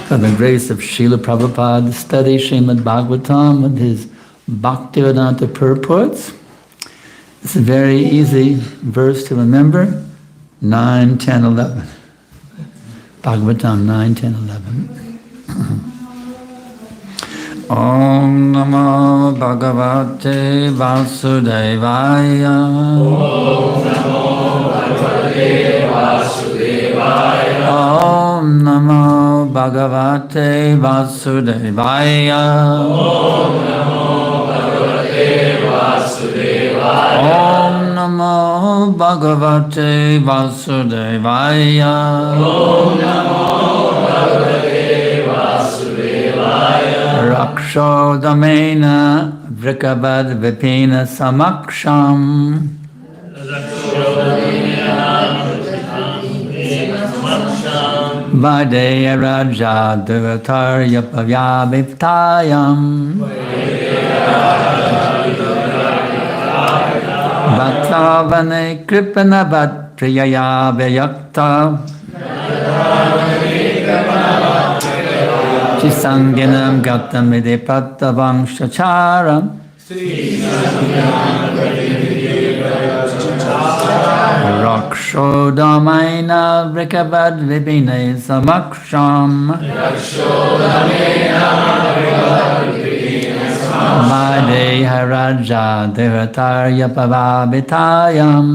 By the grace of Srila Prabhupada, study Srimad Bhagavatam with his Bhaktivedanta purports. It's a very easy verse to remember, 9, 10, 11. Bhagavatam 9, 10, 11. Om Namo Bhagavate Vasudevaya. Om Namo Bhagavate Vasudevaya. Om Namo Bhagavate Vasudevaya. Om Namo Bhagavate Vasudevaya. Om Namo Bhagavate Vasudevaya. Om Namo Bhagavate Vasudevaya. Rakshodamena Vrikavad Vipina Samaksham. Vadeya Raja Devatarya Pavyabhiptayam. Vatavane Kripanavat Priyaya Vyakta. Chisanginam Gatamide Patavangshacharam. Rakshodamaina Vrikavad Vipine Samaksham. Vadeha Raja Devatarya Pavabhitayam.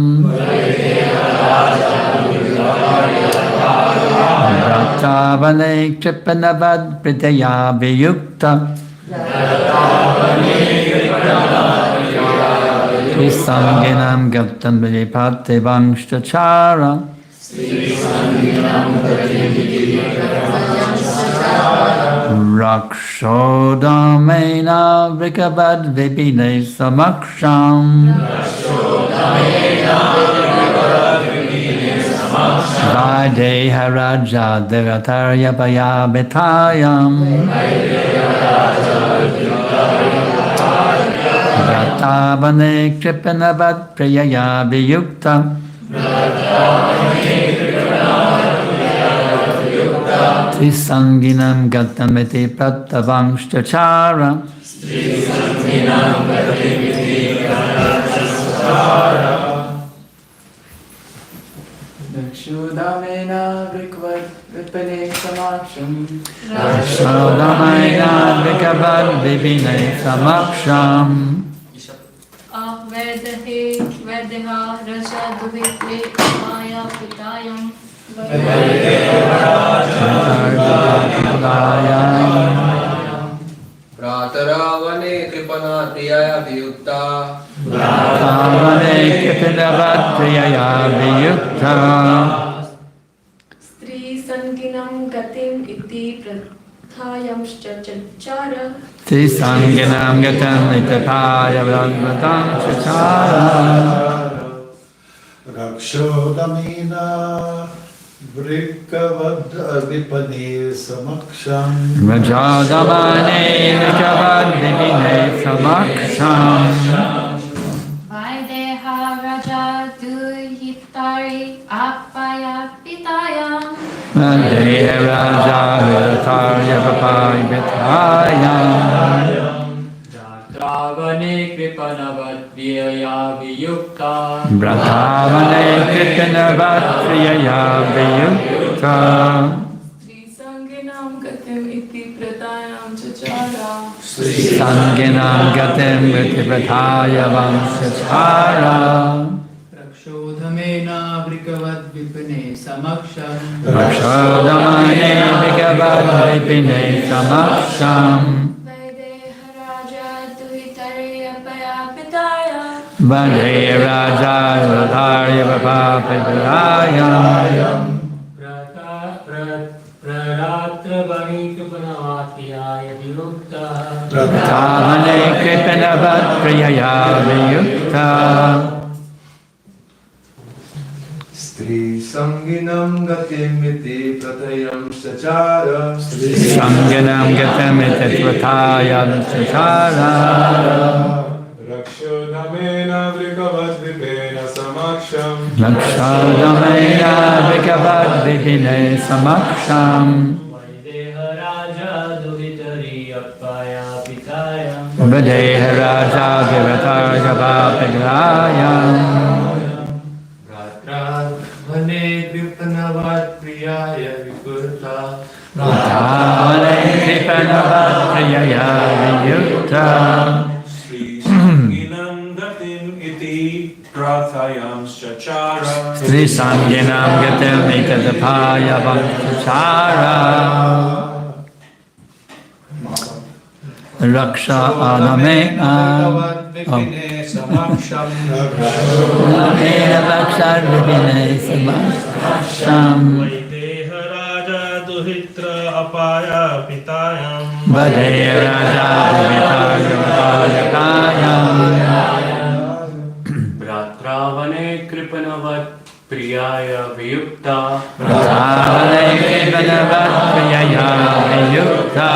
Ratavane Kripanavad Pritaya Viyukta. Trisanginam Gaptam Vipate Vangshachara. Rakshodamena Vrikavad Vipine Samaksham. Vadeha Raja Devatarya Payabhitayam. Ratavane Kripanavat Priyaya Viyukta. Trisanginam Gatamiti Pratavangshachara. Rakshodamena Vrikavad Vipine Samaksham. Rakshodamena Vrikavad Vipine Samaksham. Vedeha Raja Duvite Maya Pitayam. Prataravane Kripana Priyaya Viyukta. Ratavane Kripanavat Priyaya Viyukta. Stri Sanginam Gatim Iti Prathayam Chachara. Trisanginam Gatam Itapaya Vagvatam Chachara. Rakshodamena Vrikavad Vipane Samaksham. Rajadamane Vrikavad Vipine Samaksham. Vaideha Raja Duhitari Apaya Pitayam. Vadeha Raja Devatarya Payabhitayam. Ratavane Kripanavat Priyaya Viyukta. Ratavane Kripanavat Priyaya Viyukta. Trisanginam Gatim Iti Pratayam Chachara. Sanginam Gatim Iti Pratayam Chachara. Rakshodamena Vrikavad Vipine Samaksham. Rakshodamane Vrikavad Vipine Samaksham. Vaideha Raja Duhitari Apaya Pitayam. Vadeha Raja Devatarya Payabhitayam. Praratravane Kripanavatiya Viyukta. Ratavane Kripanavat Priyaya Viyukta. Stri Sanginam Gatimiti Pratayam Sachara. Sanginam Gatamiti Pratayam Chachara. Rakshodamena Vrikavad Vipena Samaksham. Rakshodamena Vrikavad Vipine Samaksham. Vaideha Vadeha Raja Virataya Vapagrayam. Vane Vipanavat Priyaya Vikurta Vane Kripanavat Priyaya Viyukta. Sri Sanginam Gatim Iti Prathayam Shachara Sri Sanginam Gatim Ikadapaya Vakchara. Raksha Adamena Vipine Samaksham Adamena Raksha Vipine Samaksham Vaideha Raja Duhitra Apaya Pitayam Vadeha Raja Vipayam Bratravane Kripanavat Priyaya Viyukta Vane Kevanavat Priyaya Viyukta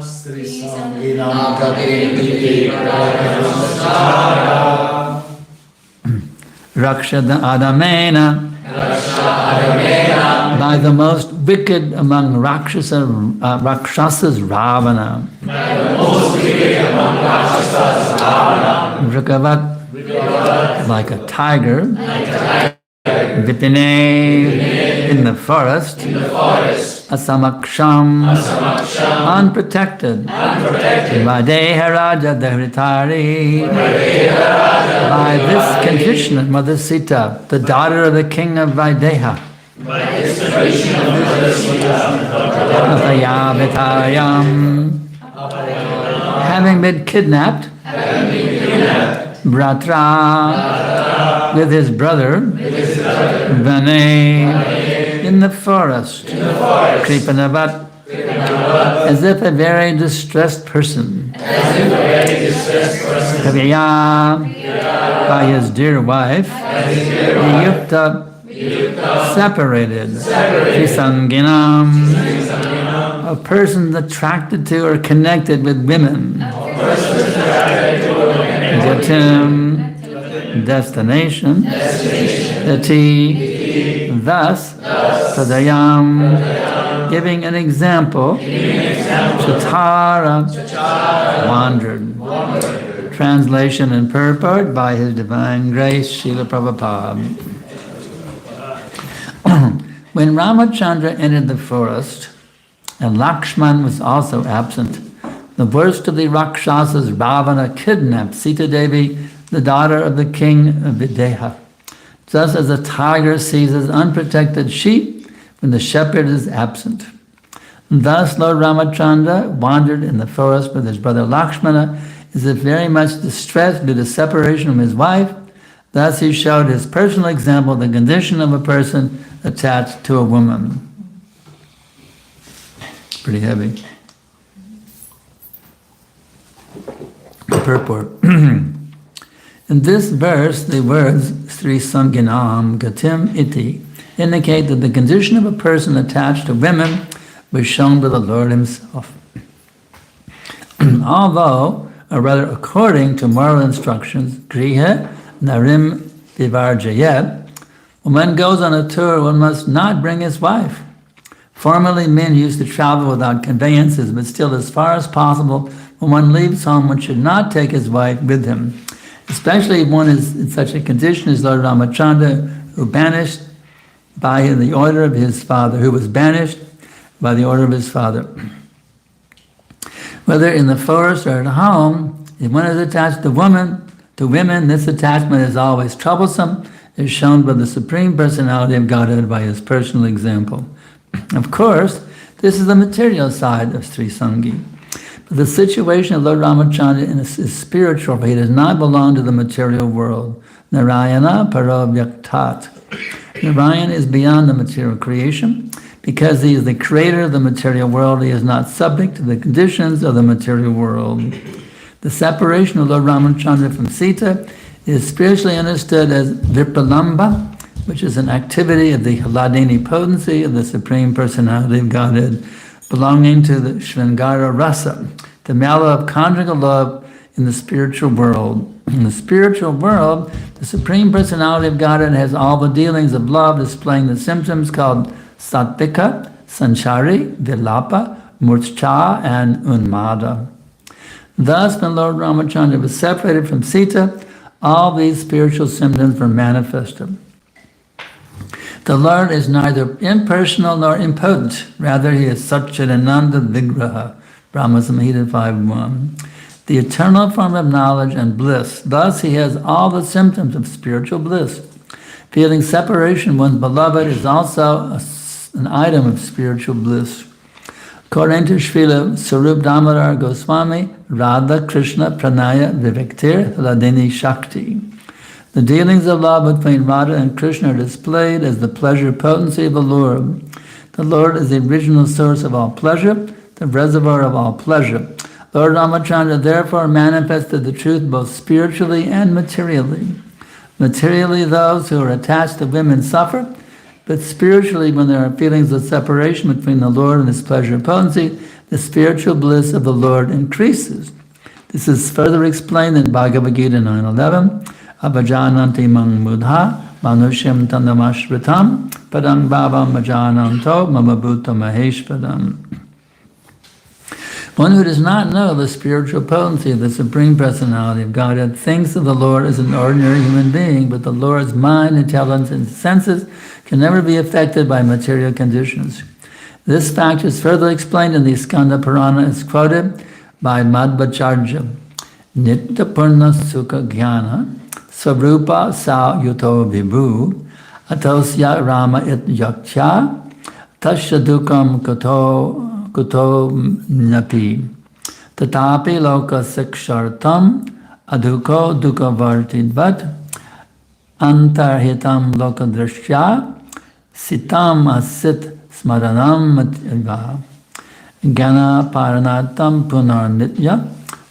Sri Sanginam Gatim Iti Raksha Adamena by the most wicked among Rakshasas Ravana. Vrikavat, like a tiger. Vipine, in the forest. Asamaksham, unprotected. Vadeha Raja Dhritari, by this condition of Mother Sita, the daughter of the king of Videha. Having been kidnapped, Bratra, with his brother, Vane, in the forest, Kripanavat, as if a very distressed person, Kaviya, by his dear wife, Yukta, separated, Trisanginam, a person attracted to or connected with women, Gatim, destination, Ati, thus, Tadayam, giving an example, Chatara, wandered. Translation and purport by His Divine Grace, Srila Prabhupada. When Ramachandra entered the forest, and Lakshman was also absent, the worst of the Rakshasas, Ravana, kidnapped Sita Devi, the daughter of the king of Videha. Just as a tiger seizes unprotected sheep when the shepherd is absent. Thus Lord Ramachandra wandered in the forest with his brother Lakshmana, as if very much distressed due to separation from his wife. Thus he showed his personal example of the condition of a person attached to a woman. Pretty heavy. Purport. In this verse, the words Sri Sanginam Gatim Iti indicate that the condition of a person attached to women was shown by the Lord himself. Although, or rather according to moral instructions, Griha Narim Vivarjayat, when one goes on a tour, one must not bring his wife. Formerly, men used to travel without conveyances, but still, as far as possible, when one leaves home, one should not take his wife with him, especially if one is in such a condition as Lord Ramachandra, who was banished by the order of his father. Whether in the forest or at home, if one is attached to women, this attachment is always troublesome, as shown by the Supreme Personality of Godhead by his personal example. Of course, this is the material side of Sri Sangi. But the situation of Lord Ramachandra is spiritual, for he does not belong to the material world. Narayana Parabhyaktat. Narayan is beyond the material creation. Because he is the creator of the material world, he is not subject to the conditions of the material world. The separation of Lord Ramachandra from Sita is spiritually understood as Vipalamba, which is an activity of the Hladini potency of the Supreme Personality of Godhead, belonging to the Shrangara Rasa, the mellow of conjugal love in the spiritual world. In the spiritual world, the Supreme Personality of Godhead has all the dealings of love, displaying the symptoms called Sattvika, Sanchari, Vilapa, Murcha, and Unmada. Thus, when Lord Ramachandra was separated from Sita, all these spiritual symptoms were manifested. The Lord is neither impersonal nor impotent. Rather, he is Satchidananda Vigraha, Brahma Samhita 5.1, the eternal form of knowledge and bliss. Thus, he has all the symptoms of spiritual bliss. Feeling separation from one's beloved is also an item of spiritual bliss. According to Srila Sarup Damodar Goswami, Radha Krishna Pranaya Vivektir Hladini Shakti. The dealings of love between Radha and Krishna are displayed as the pleasure potency of the Lord. The Lord is the original source of all pleasure, the reservoir of all pleasure. Lord Ramachandra therefore manifested the truth both spiritually and materially. Materially, those who are attached to women suffer, but spiritually, when there are feelings of separation between the Lord and His pleasure potency, the spiritual bliss of the Lord increases. This is further explained in Bhagavad Gita 9.11. Abhajananti mang mudha manushyam tandamashritam padang bhavam ajananto mamabhuta maheshpadam. One who does not know the spiritual potency of the Supreme Personality of Godhead thinks of the Lord as an ordinary human being, but the Lord's mind, intelligence, and senses can never be affected by material conditions. This fact is further explained in the Skanda Purana as quoted by Madhvacharya. Nitya Purna Sukha Jnana Swarupa Sa Yuto Vibhu Atosya Rama It Yakcha Tasya Dukam Kuto Napi Tatapi Loka Sikshartam Aduko Dukavartidvat Antarhitam Loka Drishya Sitam Asit Smaranam Mativa Gana Paranatam Punar Nitya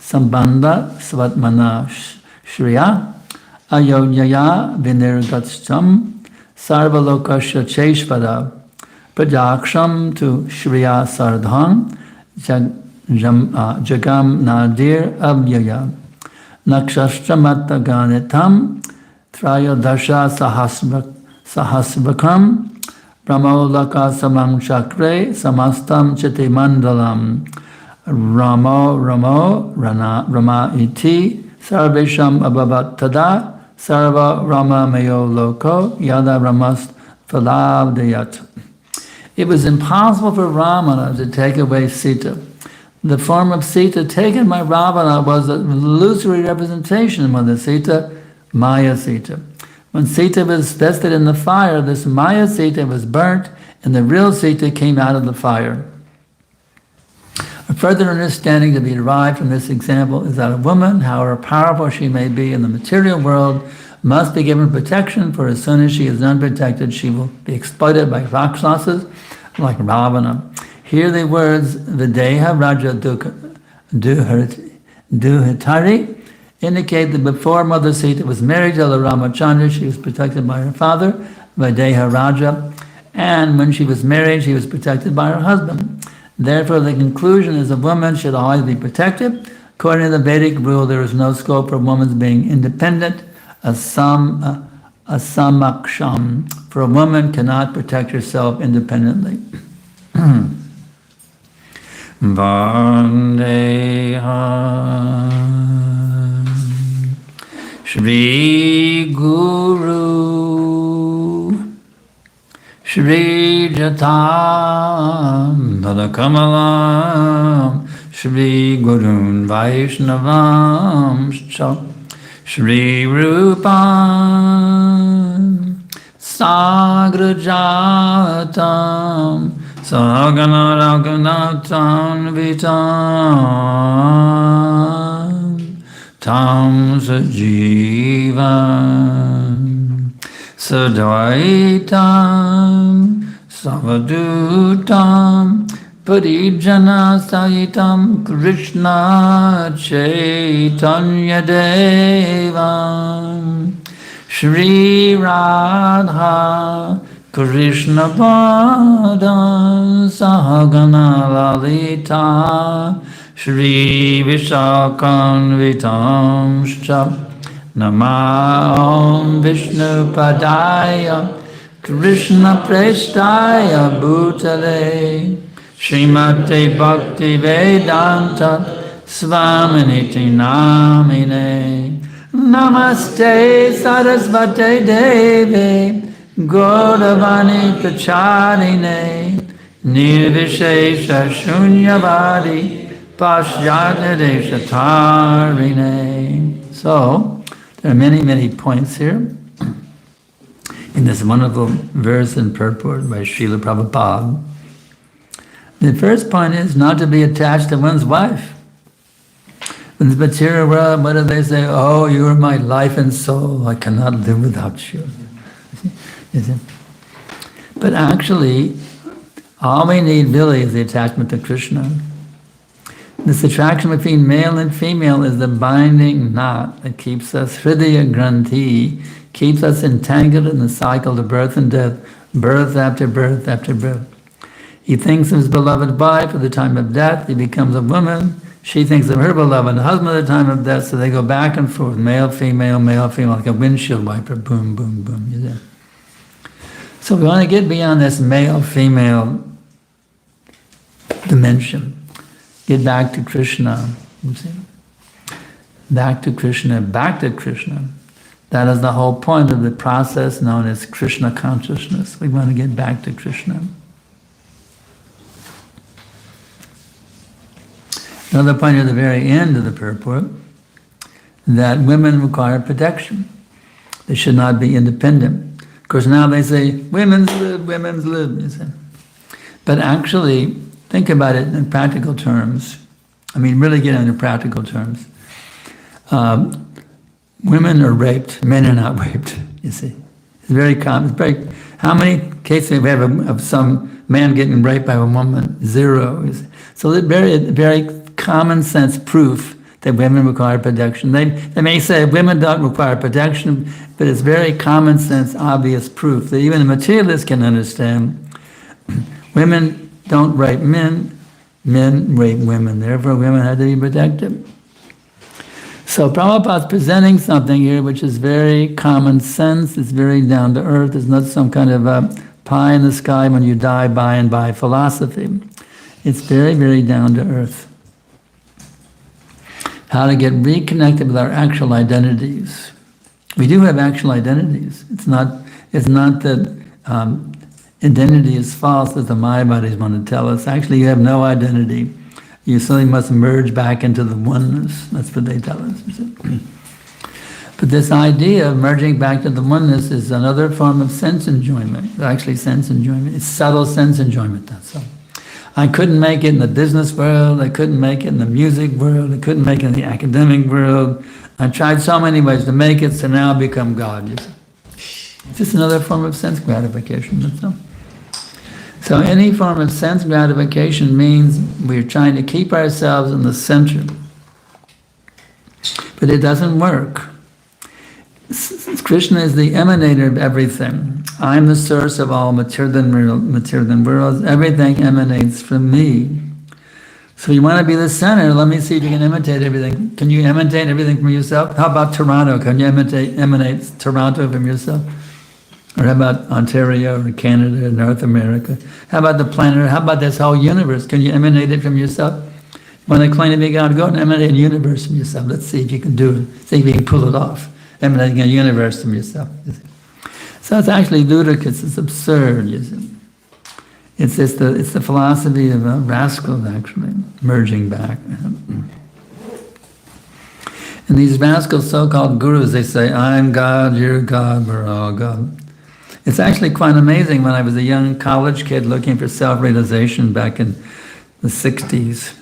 Sambandha Svatmana Shriya Ayodhyaya Vinirgatscham Sarvalokasya Cheshvada Prajaksham to Shriya Sardhang Jagam Nadir Abhyaya Nakshastra Ganitam Trayodasha Sahasrakam Brahmolaka Samang Chakre Samastam Chiti Mandalam Rama iti Sarvesham Abhavat Tada Sarva Rama Mayo Loko Yada Ramas Phalavdayat. It was impossible for Ravana to take away Sita. The form of Sita taken by Ravana was an illusory representation of Mother Sita, Maya Sita. When Sita was vested in the fire, this Maya Sita was burnt and the real Sita came out of the fire. A further understanding to be derived from this example is that a woman, however powerful she may be in the material world, must be given protection, for as soon as she is unprotected, she will be exploited by Rakshasas like Ravana. Here the words Videha Raja Duhitari indicate that before Mother Sita was married to Lord Ramachandra, she was protected by her father, Videha Raja, and when she was married, she was protected by her husband. Therefore, the conclusion is a woman should always be protected. According to the Vedic rule, there is no scope for a woman's being independent, asamaksham, for a woman cannot protect herself independently. Vandeham Shri Guru Shri Jatam Padakamalam Shri Gurun Vaishnavam Shri Rupam Sagrajatam Sagana Raghunatam Vitam Tam Sajivam Sadvaitam Savadutam Parijana Sahitam Krishna Chaitanya Devam Shri Radha Krishna Pada Sahagana Lalita Shri Vishakan Vitamscha Namah Vishnu Padaya Krishna Prestaya Bhutale Srimate Bhakti Vedanta Svaminiti Namine. Namaste Sarasvate Devi Gauravani Pracharine Nirvishesha Shunyavadi Pashyadadesha Tarine. So, there are many, many points here in this wonderful verse and purport by Srila Prabhupada. The first point is not to be attached to one's wife. In the material world, what do they say? Oh, you are my life and soul. I cannot live without you. But actually, all we need really is the attachment to Krishna. This attraction between male and female is the binding knot that keeps us, Hridaya Granthi, keeps us entangled in the cycle of birth and death, birth after birth after birth. He thinks of his beloved wife at the time of death, he becomes a woman. She thinks of her beloved husband at the time of death, so they go back and forth, male, female, like a windshield wiper, boom, boom, boom. You see? So we want to get beyond this male-female dimension. Get back to Krishna. You see? Back to Krishna, back to Krishna. That is the whole point of the process known as Krishna consciousness. We want to get back to Krishna. Another point at the very end of the purport, that women require protection. They should not be independent. Of course, now they say, women's live, you see. But actually, think about it in practical terms. I mean, really get into practical terms. Women are raped, men are not raped, you see. It's very common. How many cases we have of some man getting raped by a woman? 0. You see. So it's very common sense proof that women require protection. They may say women don't require protection, but it's very common sense, obvious proof that even a materialist can understand. Women don't rape men, men rape women. Therefore, women have to be protected. So Prabhupada's presenting something here which is very common sense, it's very down to earth, it's not some kind of a pie in the sky when you die by and by philosophy. It's very, very down to earth. How to get reconnected with our actual identities. We do have actual identities. It's not that identity is false as the Mayavadis want to tell us. Actually, you have no identity. You simply must merge back into the oneness. That's what they tell us. But this idea of merging back to the oneness is another form of sense enjoyment. Actually, sense enjoyment. It's subtle sense enjoyment, that's all. I couldn't make it in the business world, I couldn't make it in the music world, I couldn't make it in the academic world. I tried so many ways to make it, so now I've become God. It's just another form of sense gratification, that's all. So any form of sense gratification means we're trying to keep ourselves in the center. But it doesn't work. Krishna is the emanator of everything. I'm the source of all material worlds. Everything emanates from me. So you want to be the center. Let me see if you can imitate everything. Can you imitate everything from yourself? How about Toronto? Can you emanate Toronto from yourself? Or how about Ontario or Canada or North America? How about the planet? How about this whole universe? Can you emanate it from yourself? When they claim to be God, go and emanate a universe from yourself. Let's see if you can do it. See if you can pull it off. Emanating a universe from yourself. You see. So it's actually ludicrous. It's absurd. You see. It's the philosophy of a rascal, actually, merging back. And these rascals, so-called gurus, they say, I'm God, you're God, we're all God. It's actually quite amazing. When I was a young college kid looking for self-realization back in the 60s,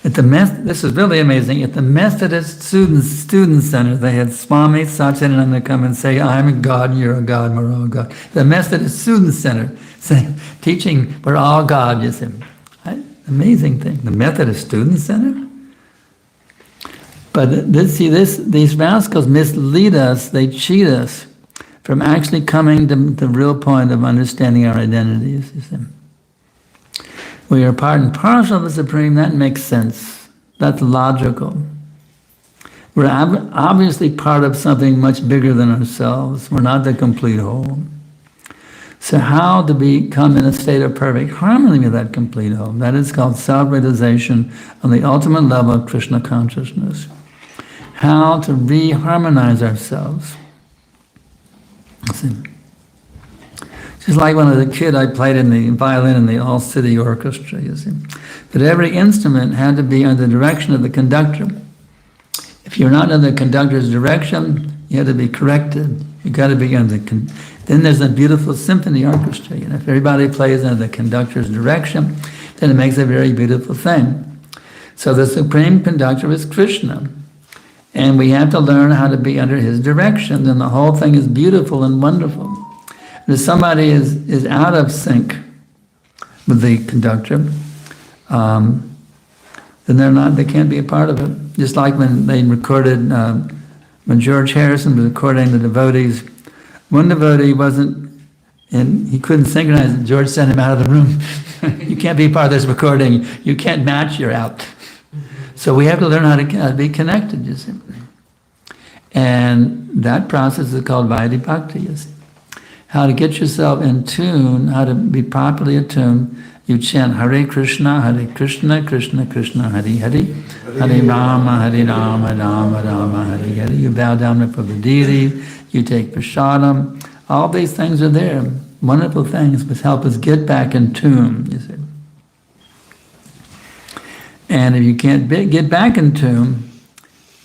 this is really amazing. At the Methodist Student Center, they had Swami Satchidananda come and say, I'm a God, you're a God, we're all God. The Methodist Student Center, saying, teaching, we're all God, you see. Amazing thing. The Methodist Student Center? But these rascals mislead us, they cheat us from actually coming to the real point of understanding our identities, you see. We are part and parcel of the Supreme, that makes sense. That's logical. We're obviously part of something much bigger than ourselves. We're not the complete whole. So how to become in a state of perfect harmony with that complete whole? That is called self-realization on the ultimate level of Krishna consciousness. How to re-harmonize ourselves. See? Just like when I was a kid, I played in the violin in the all-city orchestra, you see. But every instrument had to be under the direction of the conductor. If you're not under the conductor's direction, you have to be corrected. You've got to be under the... Then there's a beautiful symphony orchestra. You know, if everybody plays under the conductor's direction, then it makes a very beautiful thing. So the supreme conductor is Krishna. And we have to learn how to be under his direction, then the whole thing is beautiful and wonderful. And if somebody is out of sync with the conductor, then they can't be a part of it. Just like when they recorded, when George Harrison was recording the devotees, one devotee wasn't, and he couldn't synchronize it. George sent him out of the room. You can't be part of this recording. You can't match, you're out. So we have to learn how to be connected, you see. And that process is called Vaidhi Bhakti, you see. How to get yourself in tune, how to be properly attuned. You chant Hare Krishna, Krishna Krishna, Hare Hare, Hare Rama, Rama Rama, Hare Hare. You bow down before the deity, you take prasadam. All these things are there, wonderful things which help us get back in tune, you see. And if you can't get back in tune,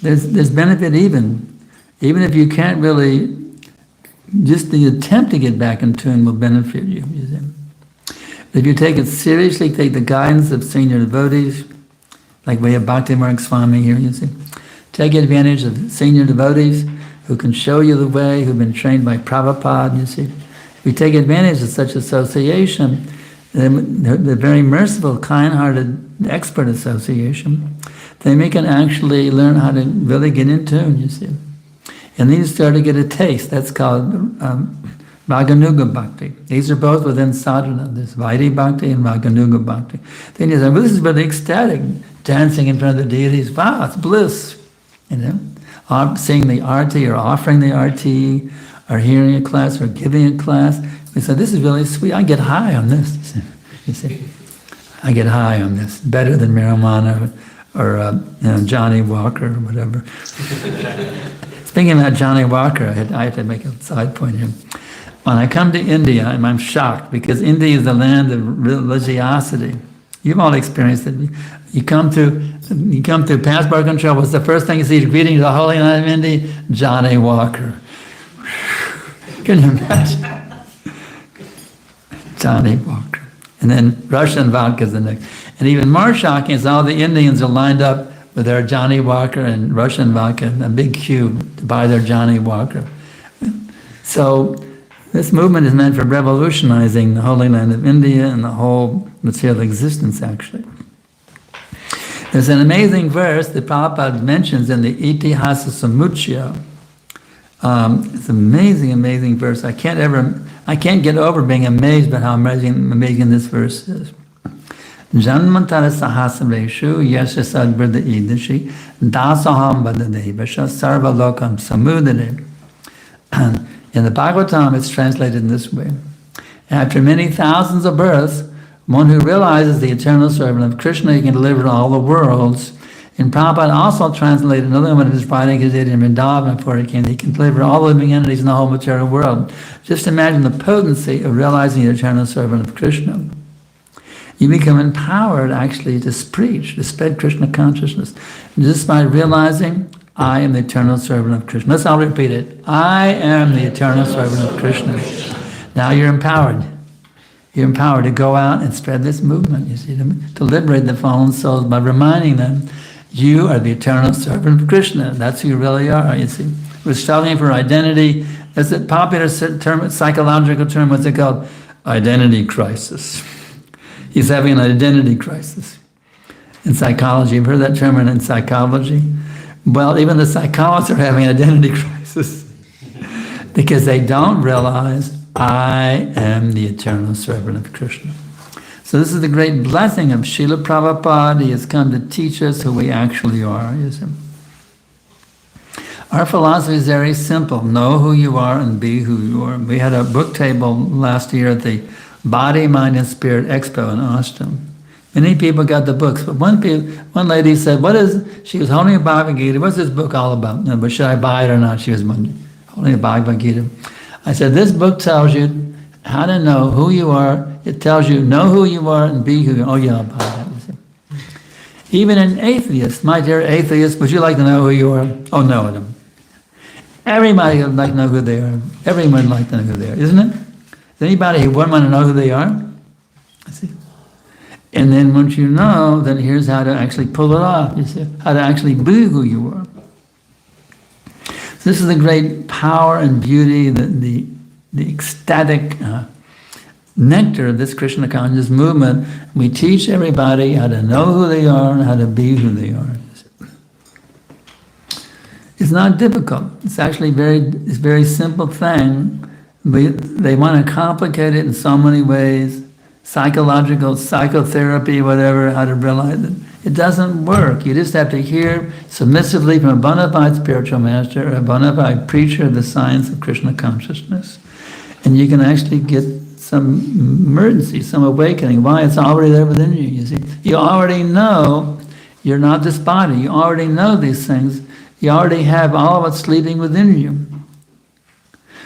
there's benefit even if you can't really, just the attempt to get back in tune will benefit you, you see. But if you take it seriously, take the guidance of senior devotees, like we have Bhakti Marg Swami here, you see. Take advantage of senior devotees who can show you the way, who've been trained by Prabhupada, you see. If we take advantage of such association, the very merciful, kind-hearted, expert association, then we can actually learn how to really get in tune, you see. And then you start to get a taste. That's called Raganuga Bhakti. These are both within sadhana. There's Vaidhi Bhakti and Raganuga Bhakti. Then you say, well, this is really ecstatic. Dancing in front of the deities. Wow, it's bliss. You know, seeing the arti or offering the arti, or hearing a class or giving a class. We say, this is really sweet. I get high on this. You see, I get high on this. Better than marijuana or Johnny Walker or whatever. Speaking about Johnny Walker, I have to make a side point here. When I come to India, and I'm shocked, because India is the land of religiosity. You've all experienced it. You come through passport control, what's the first thing you see greeting to the Holy Land of India? Johnny Walker. Can you imagine? Johnny Walker. And then Russian vodka is the next. And even more shocking is all the Indians are lined up with their Johnny Walker and Russian vodka, a big queue to buy their Johnny Walker. So this movement is meant for revolutionizing the Holy Land of India and the whole material existence, actually. There's an amazing verse that Prabhupada mentions in the Itihasa Samuchaya. It's an amazing, amazing verse. I can't get over being amazed by how amazing this verse is. Janmantara sahasreshu yasha sadbrada idashi dasaham badadevasha sarva lokam samudare. In the Bhagavatam, it's translated in this way. After many thousands of births, one who realizes the eternal servant of Krishna, he can deliver all the worlds. And Prabhupada also translated another one of his writings he did in Vrindavan before he can deliver all living entities in the whole material world. Just imagine the potency of realizing the eternal servant of Krishna. You become empowered actually to preach, to spread Krishna consciousness. Just by realizing, I am the eternal servant of Krishna. Let's all repeat it. I am the eternal servant of Krishna. Now you're empowered. You're empowered to go out and spread this movement, you see, to liberate the fallen souls by reminding them, you are the eternal servant of Krishna. That's who you really are, you see. We're struggling for identity. There's a popular term, psychological term, what's it called? Identity crisis. He's having an identity crisis. In psychology, you've heard that term in psychology? Well, even the psychologists are having an identity crisis because they don't realize I am the eternal servant of Krishna. So this is the great blessing of Srila Prabhupada. He has come to teach us who we actually are. Our philosophy is very simple. Know who you are and be who you are. We had a book table last year at the Body, Mind, and Spirit Expo in Austin. Many people got the books, but one lady said, she was holding a Bhagavad Gita. What's this book all about? No, but should I buy it or not? She was holding a Bhagavad Gita. I said, this book tells you how to know who you are. It tells you know who you are and be who you are. Oh yeah, I'll buy that. Even an atheist, my dear atheist, would you like to know who you are? Oh no, I don't. Everybody would like to know who they are. Everyone would like to know who they are, isn't it? Is anybody who wouldn't want to know who they are? I see. And then once you know, then here's how to actually pull it off. You see, how to actually be who you are. So this is the great power and beauty, the ecstatic nectar of this Krishna conscious movement. We teach everybody how to know who they are and how to be who they are. It's not difficult. It's actually it's a very simple thing. They want to complicate it in so many ways. Psychological, psychotherapy, whatever, how to realize it. It doesn't work. You just have to hear submissively from a bona fide spiritual master or a bona fide preacher of the science of Krishna consciousness. And you can actually get some emergency, some awakening. Why? It's already there within you, you see. You already know you're not this body. You already know these things. You already have all of it sleeping within you.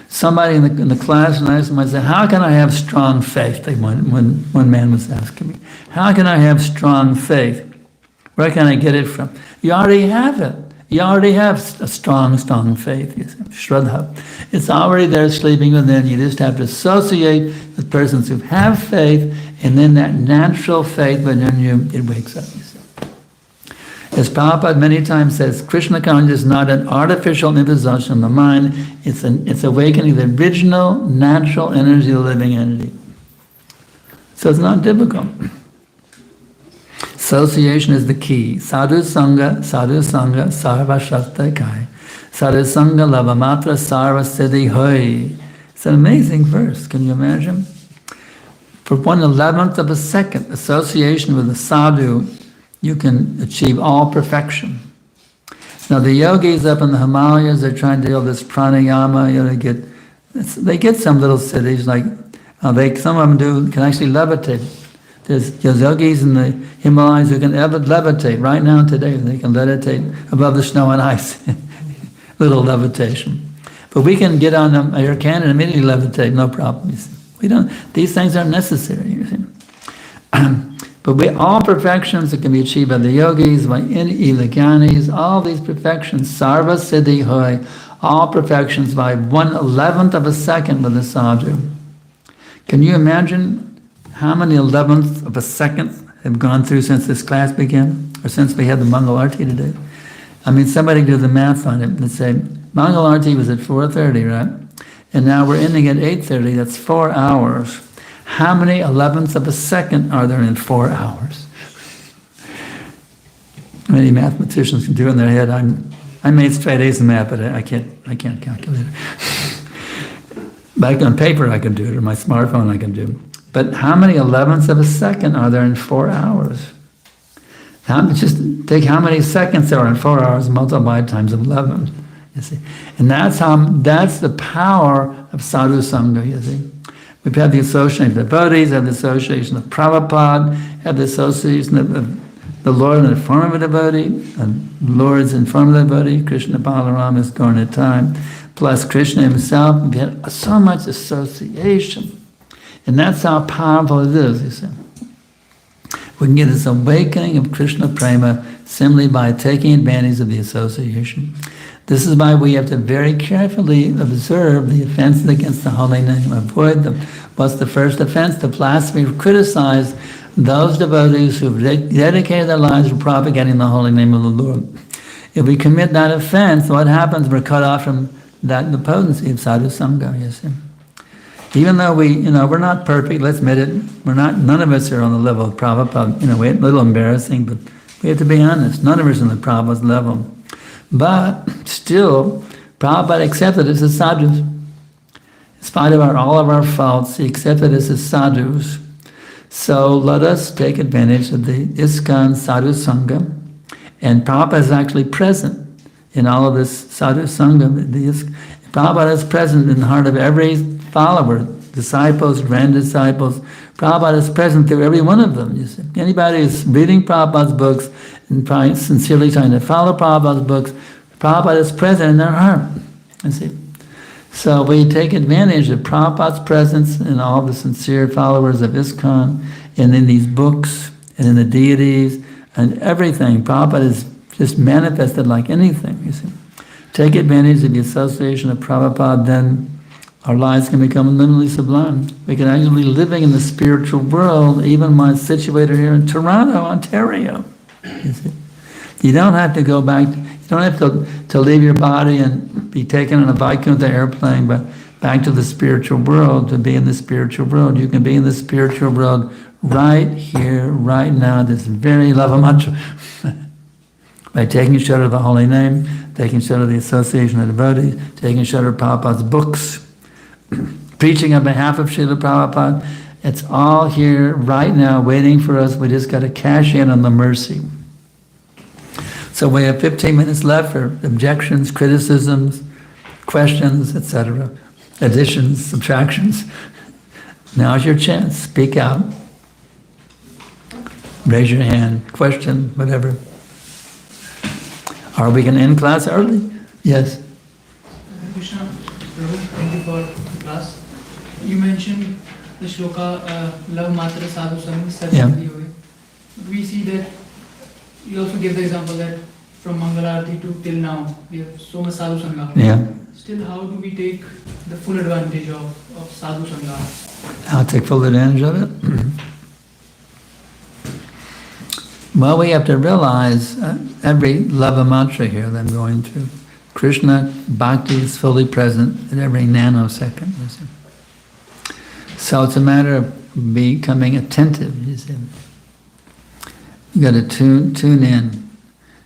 Somebody in the class tonight said, how can I have strong faith? One man was asking me, how can I have strong faith? Where can I get it from? You already have it. You already have a strong faith, you see, Shraddha. It's already there sleeping within. You just have to associate with persons who have faith, and then that natural faith within you, it wakes up, you see. As Prabhupada many times says, Krishna consciousness is not an artificial imposition of the mind, it's awakening the original natural energy of the living entity. So it's not difficult. Association is the key. Sadhu Sangha, Sarva Shasta Kai. Sadhu Sangha Lavamatra Sarva Siddhi Hoy. It's an amazing verse, can you imagine? For 1/11th of a second, association with a sadhu, you can achieve all perfection. Now the yogis up in the Himalayas, they're trying to do this pranayama, they get some little cities, like some of them can actually levitate. There's yogis in the Himalayas who can levitate. Right now, today, they can levitate above the snow and ice. Little levitation. But we can get on an air can and immediately levitate, no problem. These things aren't necessary, you see. But all perfections that can be achieved by the yogis, by any gyanis, all these perfections, sarva siddhi hoy, all perfections by 1/11th of a second with a sadhu. Can you imagine how many 11ths of a second have gone through since this class began, or since we had the Mangal Arti today? I mean, somebody do the math on it. Let's say Mangal Arti was at 4:30, right? And now we're ending at 8:30. That's 4 hours. How many 11ths of a second are there in 4 hours? Many mathematicians can do it in their head. I made straight A's in math, but I can't calculate it. But on paper I can do it, or my smartphone I can do it. But how many 11ths of a second are there in 4 hours? Just take how many seconds there are in 4 hours, multiply times 11. You see, and that's the power of sadhu sangha. You see. We've had the association of devotees, have the association of Prabhupada, have the association of the Lord in the form of a devotee, and Lord's in form of a devotee, Krishna Balaram is going at time, plus Krishna himself. We've had so much association. And that's how powerful it is, you see. We can get this awakening of Krishna prema simply by taking advantage of the association. This is why we have to very carefully observe the offenses against the holy name. Avoid them. What's the first offense? The blasphemy, criticize those devotees who've dedicated their lives to propagating the holy name of the Lord. If we commit that offense, what happens? We're cut off from the potency of sadhu sangha, you see. Even though we're not perfect, let's admit it, none of us are on the level of Prabhupada. We're a little embarrassing, but we have to be honest. None of us are on the Prabhupada's level. But still, Prabhupada accepted us as sadhus. In spite of all of our faults, he accepted us as sadhus. So let us take advantage of the ISKCON Sadhu Sangha. And Prabhupada is actually present in all of this sadhu sangha. Prabhupada is present in the heart of every follower, disciples, grand disciples. Prabhupada is present through every one of them. You see, anybody who's reading Prabhupada's books and probably sincerely trying to follow Prabhupada's books, Prabhupada is present in their heart. You see, so we take advantage of Prabhupada's presence in all the sincere followers of ISKCON, and in these books, and in the deities, and everything. Prabhupada is just manifested like anything. You see, take advantage of the association of Prabhupada, then our lives can become literally sublime. We can actually be living in the spiritual world, even while situated here in Toronto, Ontario. You see? You don't have to go back, you don't have to leave your body and be taken on a Vaikuntha airplane, but back to the spiritual world, to be in the spiritual world. You can be in the spiritual world right here, right now, this very lava mantra. By taking shelter of the holy name, taking shelter of the association of devotees, taking shelter of Prabhupada's books, preaching on behalf of Srila Prabhupada. It's all here right now waiting for us. We just got to cash in on the mercy. So we have 15 minutes left for objections, criticisms, questions, etc. Additions, subtractions. Now's your chance. Speak out. Raise your hand. Question, whatever. Are we going to end class early? Yes. Krishna, Prabhu, thank you for class. You mentioned the shloka, love matra sadhu sangha, separately away. We see that you also give the example that from Mangalarti to till now, we have so much sadhu sangha. Yeah. Still, how do we take the full advantage of sadhu sangha? How to take full advantage of it? Well, we have to realize every lava mantra here that I'm going through, Krishna Bhakti is fully present at every nanosecond. You see. So it's a matter of becoming attentive. You see, you got to tune in.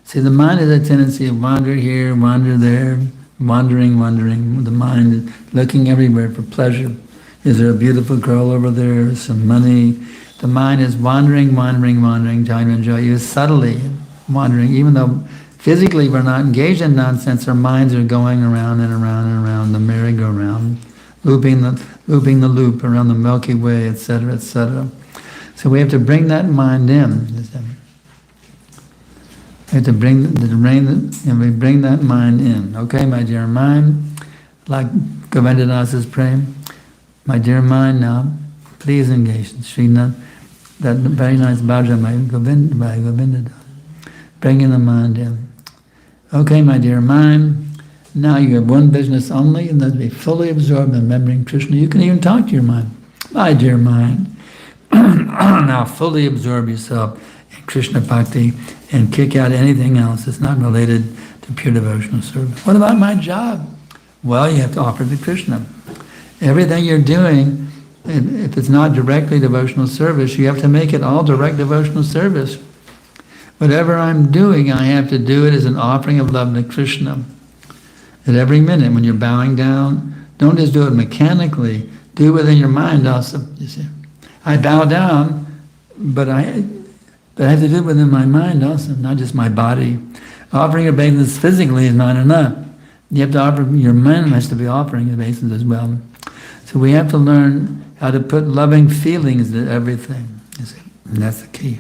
See, the mind has a tendency to wander here, wander there, wandering. The mind is looking everywhere for pleasure. Is there a beautiful girl over there? Some money? The mind is wandering, trying to enjoy you, subtly wandering, even though physically we're not engaged in nonsense, our minds are going around and around and around the merry-go-round, looping the loop around the Milky Way, etc., etc. So we have to bring that mind in. We have to bring that mind in. Okay, my dear mind, like Govindadas is praying, my dear mind, now please engage in Srinath, that very nice bhajan by Govindadas, bringing the mind in. Okay, my dear mind, now you have one business only, and that's to be fully absorbed in remembering Krishna. You can even talk to your mind. My dear mind, now fully absorb yourself in Krishna Bhakti and kick out anything else that's not related to pure devotional service. What about my job? Well, you have to offer to Krishna. Everything you're doing, if it's not directly devotional service, you have to make it all direct devotional service. Whatever I'm doing, I have to do it as an offering of love to Krishna. At every minute, when you're bowing down, don't just do it mechanically, do it within your mind also. You see, I bow down, but I have to do it within my mind also, not just my body. Offering obeisance physically is not enough. You have to offer, your mind has to be offering obeisance as well. So we have to learn how to put loving feelings into everything. You see, and that's the key.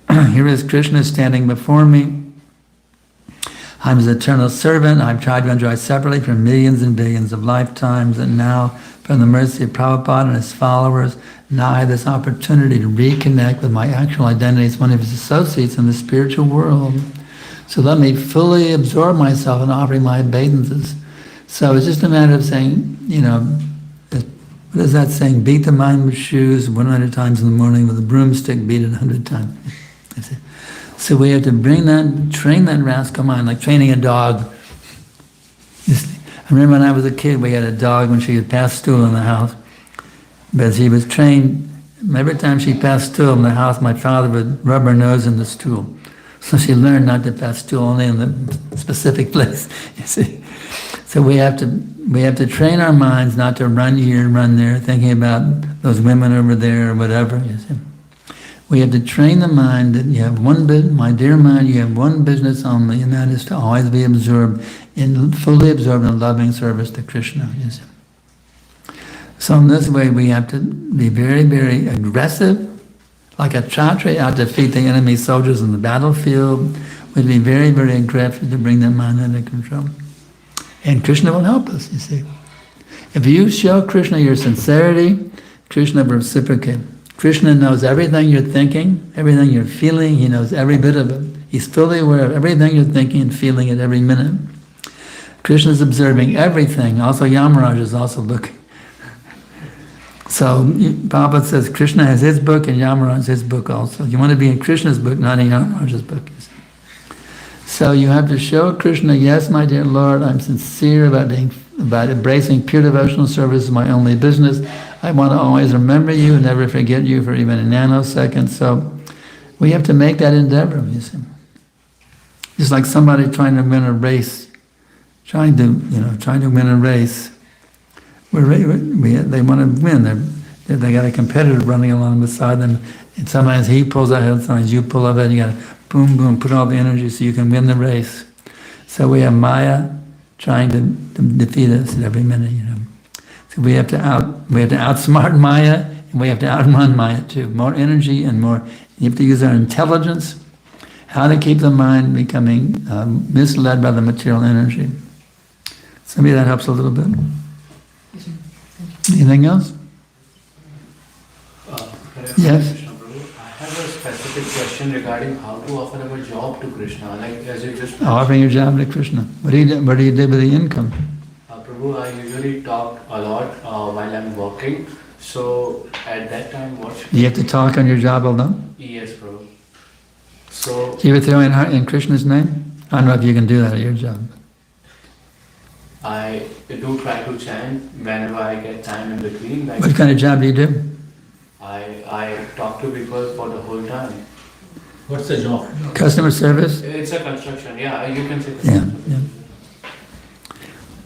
Here is Krishna standing before me. I'm his eternal servant. I've tried to enjoy separately for millions and billions of lifetimes, and now, from the mercy of Prabhupada and his followers, now I have this opportunity to reconnect with my actual identity as one of his associates in the spiritual world. So let me fully absorb myself in offering my obeisances. So it's just a matter of saying, you know, what is that saying? Beat the mind with shoes 100 times in the morning, with a broomstick, beat it 100 times. So we have to train that rascal mind, like training a dog. I remember when I was a kid, we had a dog when she would pass stool in the house. But she was trained, every time she passed stool in the house, my father would rub her nose in the stool. So she learned not to pass stool only in the specific place, you see. So we have to train our minds not to run here, run there, thinking about those women over there or whatever, you see. We have to train the mind that you have one business, my dear mind, you have one business only, and that is to always be fully absorbed in loving service to Krishna. You see. So in this way we have to be very, very aggressive, like a kshatriya out to defeat the enemy soldiers in the battlefield. We'd be very, very aggressive to bring the mind under control. And Krishna will help us, you see. If you show Krishna your sincerity, Krishna will reciprocate. Krishna knows everything you're thinking, everything you're feeling, he knows every bit of it. He's fully aware of everything you're thinking and feeling at every minute. Krishna is observing everything, also Yamaraj is also looking. So Prabhupada says Krishna has his book and Yamaraj his book also. You want to be in Krishna's book, not in Yamaraj's book. So you have to show Krishna, yes, my dear Lord, I'm sincere about embracing pure devotional service as my only business. I want to always remember you and never forget you for even a nanosecond. So we have to make that endeavor, you see. Just like somebody trying to win a race, trying to win a race. They want to win. They got a competitor running along beside them, and sometimes he pulls ahead, sometimes you pull ahead. You got to boom, boom, put all the energy so you can win the race. So we have Maya trying to defeat us at every minute, you know. So we have to outsmart Maya, and we have to outrun Maya too. More energy and more. You have to use our intelligence. How to keep the mind becoming misled by the material energy. So maybe that helps a little bit. Anything else? Yes. I have a specific question regarding how to offer our job to Krishna. Like as you just Offering your job to Krishna. What do you do with the income? Prabhu, I usually talk a lot while I'm working. So at that time, what should You have to talk on your job alone? Yes, Prabhu. So You ever throw in Krishna's name? I don't know if you can do that at your job. I do try to chant whenever I get time in between. Like What kind of job do you do? I talk to people for the whole time. What's the job? Customer service? It's a construction, yeah, you can say Yeah, construction.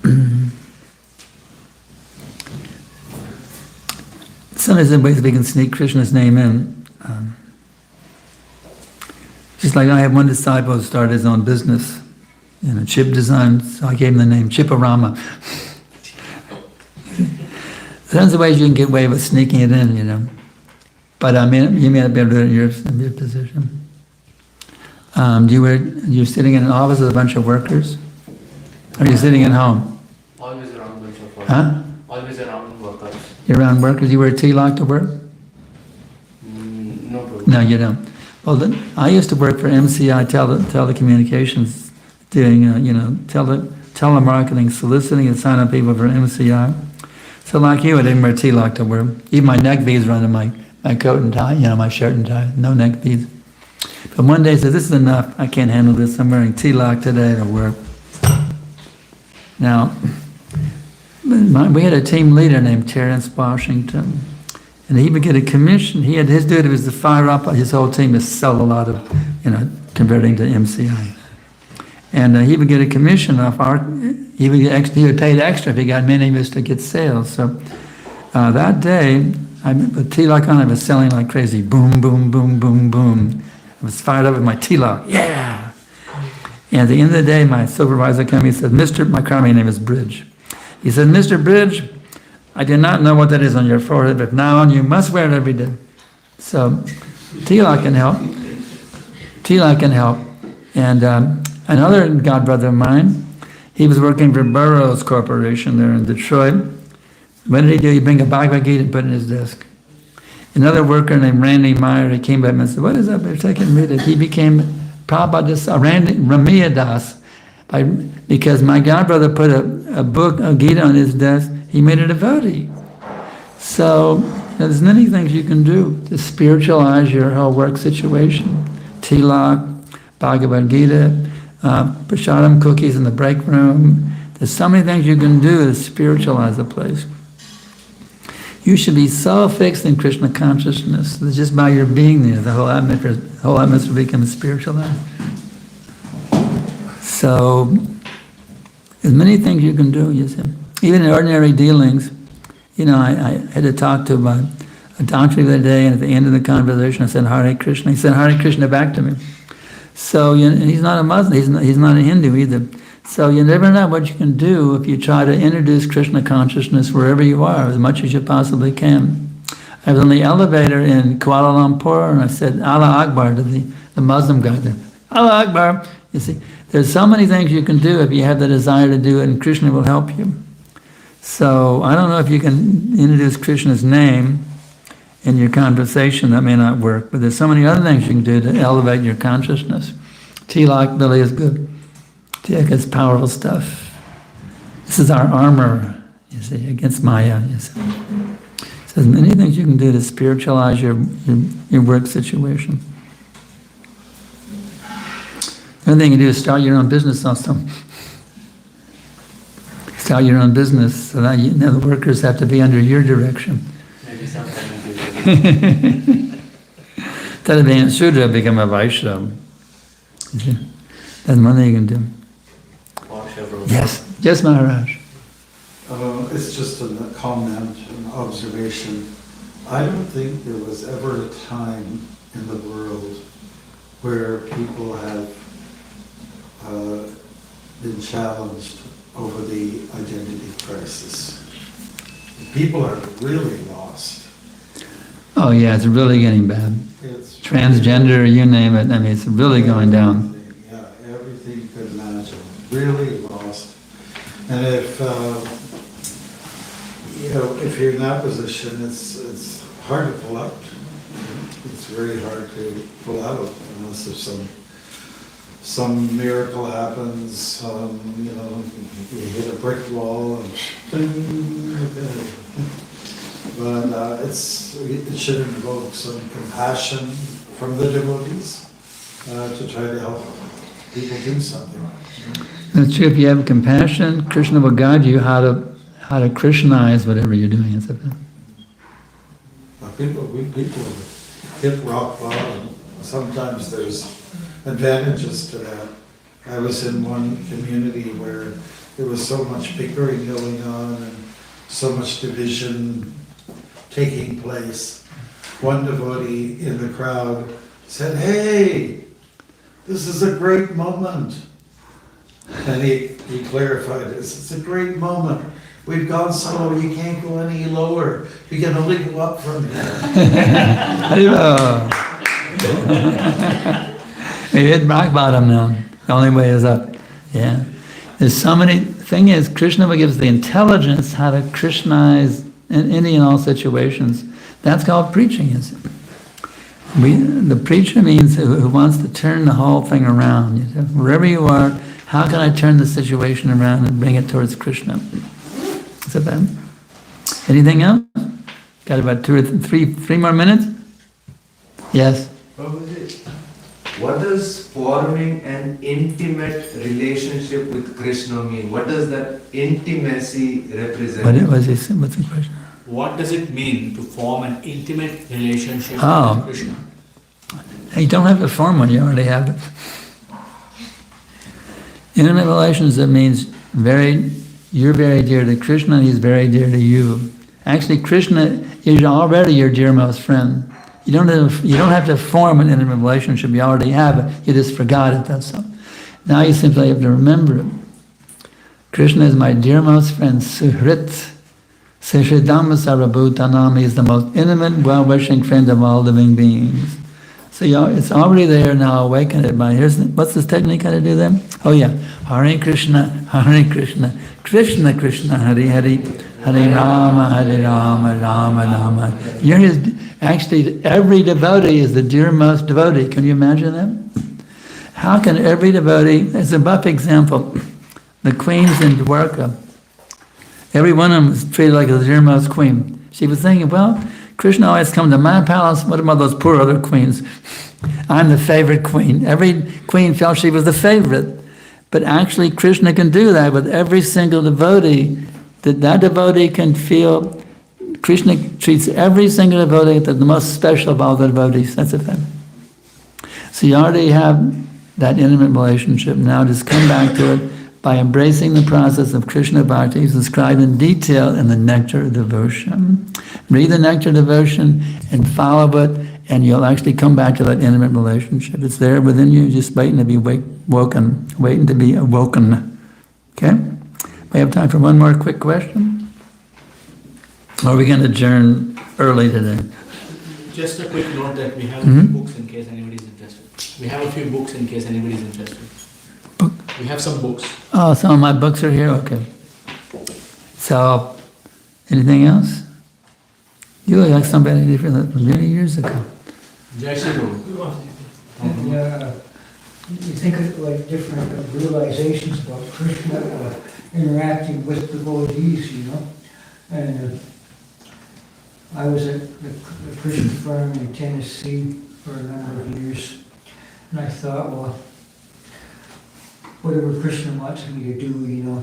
yeah. Sometimes there are ways we can sneak Krishna's name in. Just like I have one disciple who started his own business, chip design, so I gave him the name Chipparama. There's ways you can get away with sneaking it in, But you may not be able to do it in your position. You're sitting in an office with a bunch of workers? Or are you sitting at home? Always around a bunch of workers. Huh? Always around workers. You're around workers? You wear a tilak to work? No, Prabhu. No, you don't. Well, I used to work for MCI Telecommunications, doing, telemarketing, soliciting and signing people for MCI. So like you, I didn't wear tilak to wear. Even my neck beads were under my coat and tie, my shirt and tie, no neck beads. But one day I said, this is enough, I can't handle this, I'm wearing tilak today to work. Now, we had a team leader named Terrence Washington, and he would get a commission. His duty was to fire up his whole team to sell a lot of, converting to MCI. And he would get a commission off he would get paid extra if he got many of us to get sales. So that day, I put tilak on, I was selling like crazy. Boom, boom, boom, boom, boom. I was fired up with my tilak. Yeah! And at the end of the day, my supervisor came and said, my Karmi name is Bridge. He said, Mr. Bridge, I do not know what that is on your forehead, but now on you must wear it every day. So tilak can help. Tilak can help. And another godbrother of mine, he was working for Burroughs Corporation there in Detroit. What did he do? He bring a Bhagavad Gita and put it in his desk. Another worker named Randy Meyer, he came back and said, what is that? They're taking me to. He became Prabhupada, Ramiya Das, because my godbrother put a book, a Gita on his desk, he made a devotee. So there's many things you can do to spiritualize your whole work situation. Tilak, Bhagavad Gita, prasadam cookies in the break room. There's so many things you can do to spiritualize a place. You should be so fixed in Krishna consciousness that just by your being there, the whole atmosphere becomes spiritualized. So, there's many things you can do, you see. Even in ordinary dealings, I had to talk to I talked to him the other day, and at the end of the conversation, I said, Hare Krishna. He said, Hare Krishna back to me. So he's not a Muslim, he's not a Hindu either. So you never know what you can do if you try to introduce Krishna consciousness wherever you are, as much as you possibly can. I was on the elevator in Kuala Lumpur, and I said, Allah Akbar to the Muslim guy there. Allah Akbar. You see, there's so many things you can do if you have the desire to do it, and Krishna will help you. So I don't know if you can introduce Krishna's name in your conversation. That may not work, but there's so many other things you can do to elevate your consciousness. Tilak really is good. Tilak is powerful stuff. This is our armor, you see, against Maya. You see. So there's many things you can do to spiritualize your work situation. The other thing you do is start your own business also. Start your own business, so that the workers have to be under your direction. Maybe sometime Instead of being a Sudra, become a Vaishnava. That's one thing you can do. Yes, yes, Maharaj. It's just a comment, an observation. I don't think there was ever a time in the world where people have been challenged over the identity crisis. People are really lost. Oh yeah, it's really getting bad. It's Transgender, you name it, I mean, it's really going down. Yeah, everything you could imagine. Really lost. And if if you're in that position, it's hard to pull out. It's very hard to pull out unless there's some miracle happens. You hit a brick wall and but it should invoke some compassion from the devotees to try to help people do something. It's true, if you have compassion, Krishna will guide you how to Krishnaize whatever you're doing. People hit rock bottom. Sometimes there's advantages to that. I was in one community where there was so much bickering going on and so much division taking place. One devotee in the crowd said, "Hey, this is a great moment." And he clarified this. It's a great moment. We've gone so low, you can't go any lower. You can only go up from here. We hit rock bottom now. The only way is up. Yeah. There's so many. Thing is, Krishna gives the intelligence how to Krishnaize in any and all situations. That's called preaching. The preacher means who wants to turn the whole thing around. Wherever you are, how can I turn the situation around and bring it towards Krishna? Is that bad? Anything else? Got about three more minutes? Yes? What does forming an intimate relationship with Krishna mean? What does that intimacy represent? What's the question? What does it mean to form an intimate relationship with Krishna? You don't have to form one, you already have it. Intimate relationship means you're very dear to Krishna and he's very dear to you. Actually, Krishna is already your dearmost friend. You don't have to form an intimate relationship, you already have it. You just forgot it, that's all. Now you simply have to remember it. Krishna is my dearmost friend, Suhrit. Seshidhamma Sarabhutanam, he is the most intimate, well-wishing friend of all living beings. So it's already there now, awaken it by, what's this technique how to do that? Oh yeah, Hare Krishna, Krishna Krishna, Hare Hare, Hare Rama, Rama Rama. Actually, every devotee is the dearmost devotee. Can you imagine that? How can every devotee, as a buff example, the queens in Dwarka, every one of them was treated like the dearmost queen. She was thinking, well, Krishna always comes to my palace, what about those poor other queens? I'm the favorite queen. Every queen felt she was the favorite. But actually, Krishna can do that with every single devotee. That devotee can feel, Krishna treats every single devotee as the most special of all the devotees. That's a fact. So you already have that intimate relationship. Now just come back to it by embracing the process of Krishna Bhakti is described in detail in the Nectar of Devotion. Read the Nectar of Devotion and follow it, and you'll actually come back to that intimate relationship. It's there within you, just waiting to be woken, waiting to be awoken. Okay? We have time for one more quick question? Or are we going to adjourn early today? Just a quick note that we have a Mhm. few books in case anybody's interested. We have a few books in case anybody's interested. Book? We have some books. Oh, some of my books are here? Okay. So, anything else? You look like somebody different from many years ago. Jai Shri Guru. And you think of like different realizations about Krishna interacting with the devotees, you know. And I was at the Christian farm in Tennessee for a number of years, and I thought, well, whatever Krishna wants me to do, you know,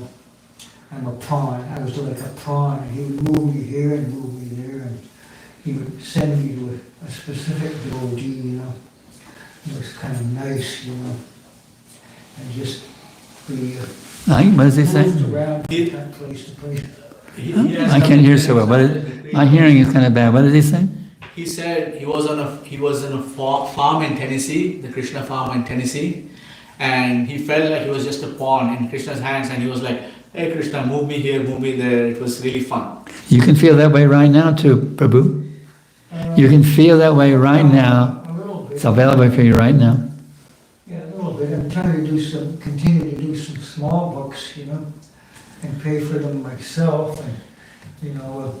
I'm a pawn. I was like a pawn, and he would move me here and move me there, and he would send me to a specific devotee, you know. It was kind of nice, you know, and just be What does he say? moved around from place to place. I can't hear so well. My hearing is kind of bad. What did he say? He said he was on a farm in Tennessee, the Krishna farm in Tennessee, and he felt like he was just a pawn in Krishna's hands, and he was like, "Hey Krishna, move me here, move me there." It was really fun. You can feel that way right now too, Prabhu. You can feel that way right now. A little bit. It's available for you right now. Yeah, a little bit. I'm trying to continue to do some small books, you know, and pay for them myself, and, you know,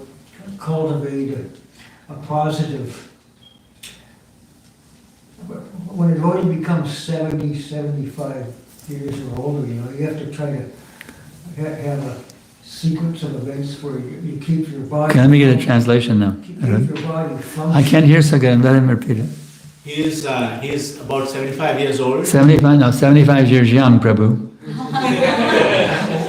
cultivate a positive. When a devotee becomes 70, 75 years or older, you know, you have to try to have a sequence of events where you keep your body. Okay, let me get a translation now. Keep your body functioning. I can't hear so good. Let him repeat it. He is about 75 years old. 75? No, 75 years young, Prabhu.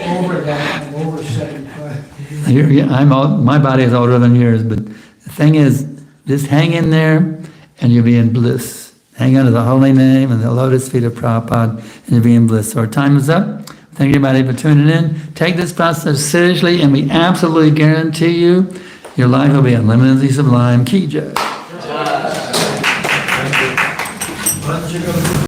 Over that, I'm over 75. My body is older than yours, but the thing is, just hang in there and you'll be in bliss. Hang on to the holy name and the lotus feet of Prabhupada and you'll be in bliss. So our time is up. Thank you everybody for tuning in. Take this process seriously and we absolutely guarantee you your life will be unlimitedly sublime. Ki Jai.